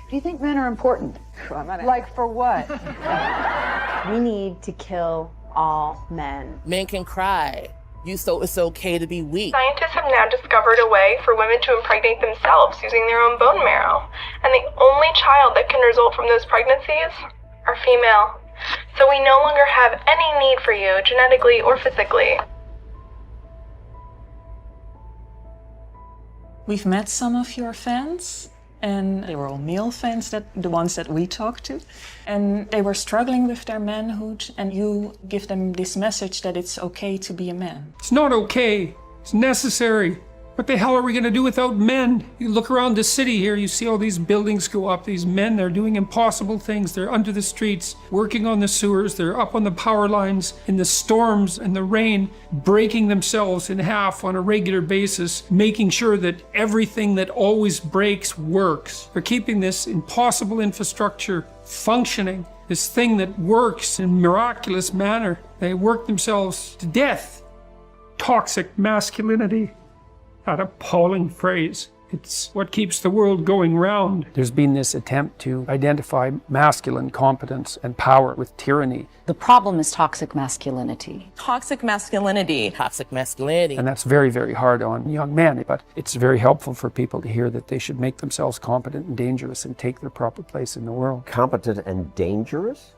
Do you think men are important? Like for what? We need to kill all men. Men can cry. So it's okay to be weak. Scientists have now discovered a way for women to impregnate themselves using their own bone marrow. And the only child that can result from those pregnancies are female. So we no longer have any need for you, genetically or physically. We've met some of your fans, and they were all male fans, the ones that we talked to. And they were struggling with their manhood, and you give them this message that it's okay to be a man. It's not okay. It's necessary. What the hell are we going to do without men? You look around the city here, you see all these buildings go up. These men, they're doing impossible things. They're under the streets, working on the sewers. They're up on the power lines in the storms and the rain, breaking themselves in half on a regular basis, making sure that everything that always breaks works. They're keeping this impossible infrastructure functioning, this thing that works in a miraculous manner. They work themselves to death. Toxic masculinity. That appalling phrase. It's what keeps the world going round. There's been this attempt to identify masculine competence and power with tyranny. The problem is toxic masculinity. Toxic masculinity. Toxic masculinity. And that's very, very hard on young men. But it's very helpful for people to hear that they should make themselves competent and dangerous and take their proper place in the world. Competent and dangerous?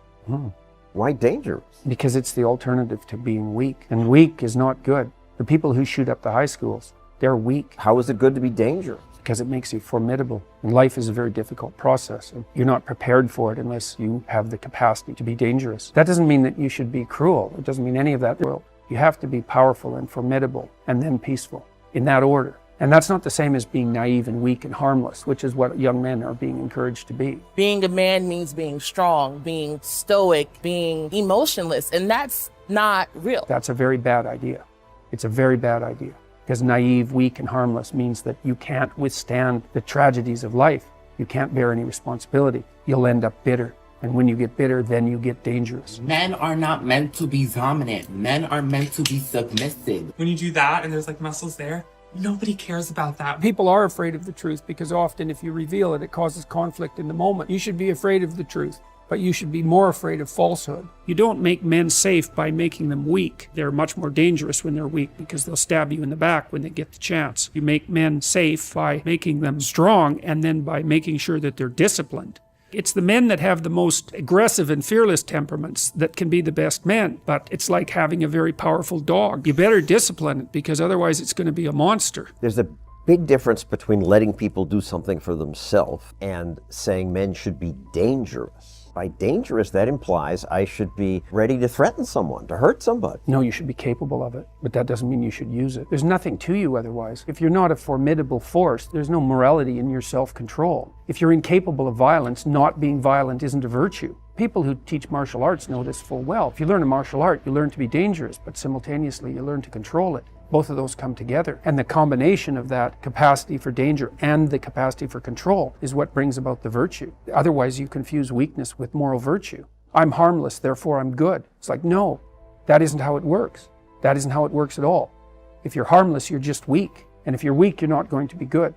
Why dangerous? Because it's the alternative to being weak. And weak is not good. The people who shoot up the high schools, they're weak. How is it good to be dangerous? Because it makes you formidable. And life is a very difficult process. And you're not prepared for it unless you have the capacity to be dangerous. That doesn't mean that you should be cruel. It doesn't mean any of that. You have to be powerful and formidable and then peaceful, in that order. And that's not the same as being naive and weak and harmless, which is what young men are being encouraged to be. Being a man means being strong, being stoic, being emotionless, and that's not real. That's a very bad idea. It's a very bad idea. Because naive, weak, and harmless means that you can't withstand the tragedies of life. You can't bear any responsibility. You'll end up bitter. And when you get bitter, then you get dangerous. Men are not meant to be dominant. Men are meant to be submissive. When you do that and there's like muscles there, nobody cares about that. People are afraid of the truth because often if you reveal it, it causes conflict in the moment. You should be afraid of the truth, but you should be more afraid of falsehood. You don't make men safe by making them weak. They're much more dangerous when they're weak because they'll stab you in the back when they get the chance. You make men safe by making them strong and then by making sure that they're disciplined. It's the men that have the most aggressive and fearless temperaments that can be the best men, but it's like having a very powerful dog. You better discipline it because otherwise it's going to be a monster. There's a big difference between letting people do something for themselves and saying men should be dangerous. By dangerous, that implies I should be ready to threaten someone, to hurt somebody. No, you should be capable of it, but that doesn't mean you should use it. There's nothing to you otherwise. If you're not a formidable force, there's no morality in your self-control. If you're incapable of violence, not being violent isn't a virtue. People who teach martial arts know this full well. If you learn a martial art, you learn to be dangerous, but simultaneously you learn to control it. Both of those come together. And the combination of that capacity for danger and the capacity for control is what brings about the virtue. Otherwise, you confuse weakness with moral virtue. I'm harmless, therefore I'm good. It's like, no, that isn't how it works. That isn't how it works at all. If you're harmless, you're just weak. And if you're weak, you're not going to be good.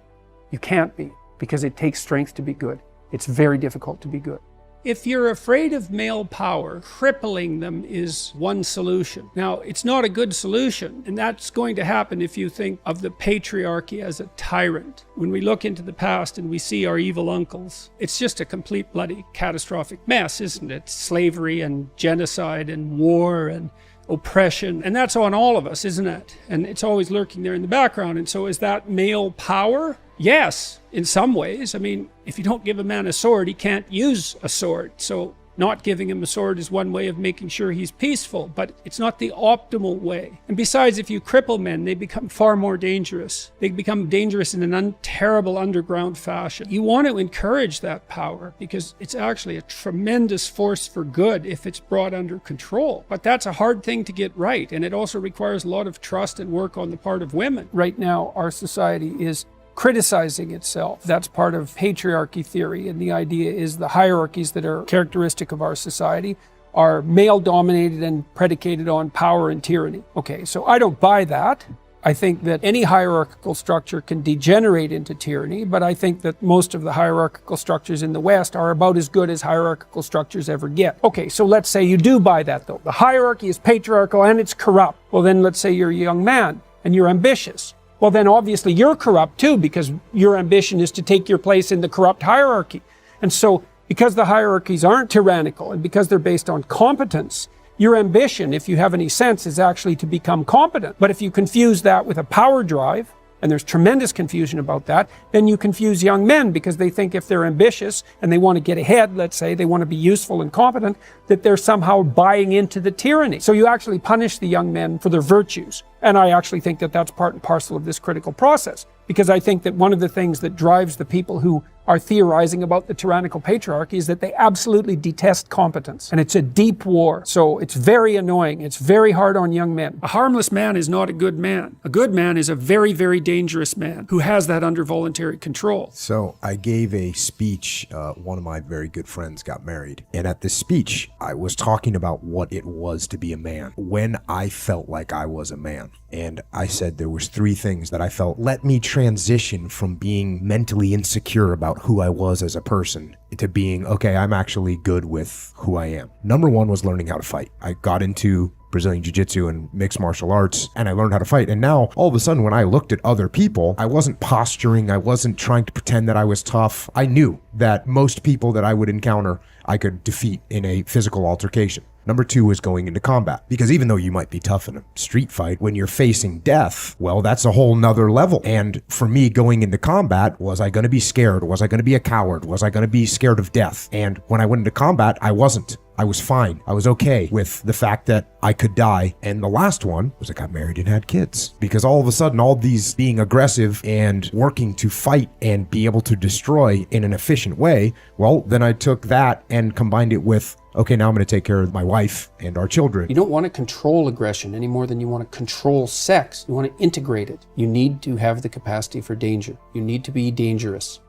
You can't be, because it takes strength to be good. It's very difficult to be good. If you're afraid of male power, crippling them is one solution. Now, it's not a good solution, and that's going to happen if you think of the patriarchy as a tyrant. When we look into the past and we see our evil uncles, it's just a complete bloody catastrophic mess, isn't it? Slavery and genocide and war and oppression, and that's on all of us, isn't it? And it's always lurking there in the background. And so is that male power? Yes, in some ways. I mean, if you don't give a man a sword, he can't use a sword. So not giving him a sword is one way of making sure he's peaceful, but it's not the optimal way. And besides, if you cripple men, they become far more dangerous. They become dangerous in an terrible underground fashion. You want to encourage that power because it's actually a tremendous force for good if it's brought under control. But that's a hard thing to get right, and it also requires a lot of trust and work on the part of women. Right now, our society is criticizing itself. That's part of patriarchy theory, and the idea is the hierarchies that are characteristic of our society are male-dominated and predicated on power and tyranny. Okay, so I don't buy that. I think that any hierarchical structure can degenerate into tyranny, but I think that most of the hierarchical structures in the West are about as good as hierarchical structures ever get. Okay, so let's say you do buy that though. The hierarchy is patriarchal and it's corrupt. Well then let's say you're a young man and you're ambitious. Well then obviously you're corrupt too, because your ambition is to take your place in the corrupt hierarchy. And so because the hierarchies aren't tyrannical and because they're based on competence, your ambition, if you have any sense, is actually to become competent. But if you confuse that with a power drive, and there's tremendous confusion about that, then you confuse young men because they think if they're ambitious and they want to get ahead, let's say, they want to be useful and competent, that they're somehow buying into the tyranny. So you actually punish the young men for their virtues. And I actually think that that's part and parcel of this critical process, because I think that one of the things that drives the people who are theorizing about the tyrannical patriarchy is that they absolutely detest competence. And it's a deep war. So it's very annoying. It's very hard on young men. A harmless man is not a good man. A good man is a very, very dangerous man who has that under voluntary control. So I gave a speech. One of my very good friends got married. And at this speech, I was talking about what it was to be a man, when I felt like I was a man. And I said there was 3 things that I felt let me transition from being mentally insecure about who I was as a person to being, okay, I'm actually good with who I am. Number 1 was learning how to fight. I got into Brazilian Jiu-Jitsu and mixed martial arts, and I learned how to fight. And now, all of a sudden, when I looked at other people, I wasn't posturing, I wasn't trying to pretend that I was tough. I knew that most people that I would encounter, I could defeat in a physical altercation. Number 2 is going into combat, because even though you might be tough in a street fight, when you're facing death, well, that's a whole nother level. And for me, going into combat, was I going to be scared? Was I going to be a coward? Was I going to be scared of death? And when I went into combat, I wasn't. I was fine. I was okay with the fact that I could die. And the last one was I got married and had kids. Because all of a sudden, all these being aggressive and working to fight and be able to destroy in an efficient way, well, then I took that and combined it with, okay, now I'm going to take care of my wife and our children. You don't want to control aggression any more than you want to control sex. You want to integrate it. You need to have the capacity for danger. You need to be dangerous.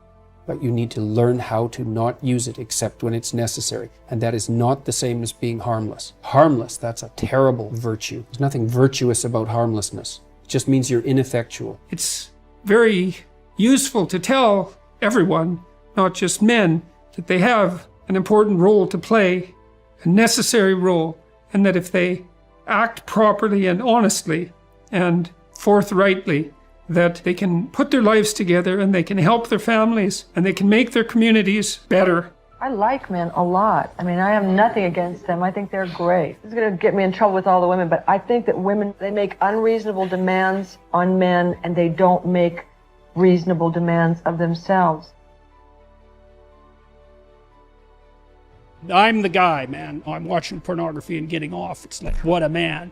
But you need to learn how to not use it except when it's necessary. And that is not the same as being harmless. Harmless, that's a terrible virtue. There's nothing virtuous about harmlessness. It just means you're ineffectual. It's very useful to tell everyone, not just men, that they have an important role to play, a necessary role, and that if they act properly and honestly and forthrightly, that they can put their lives together and they can help their families and they can make their communities better. I like men a lot. I mean, I have nothing against them. I think they're great. This is going to get me in trouble with all the women, but I think that women, they make unreasonable demands on men and they don't make reasonable demands of themselves. I'm the guy, man. I'm watching pornography and getting off. It's like, what a man.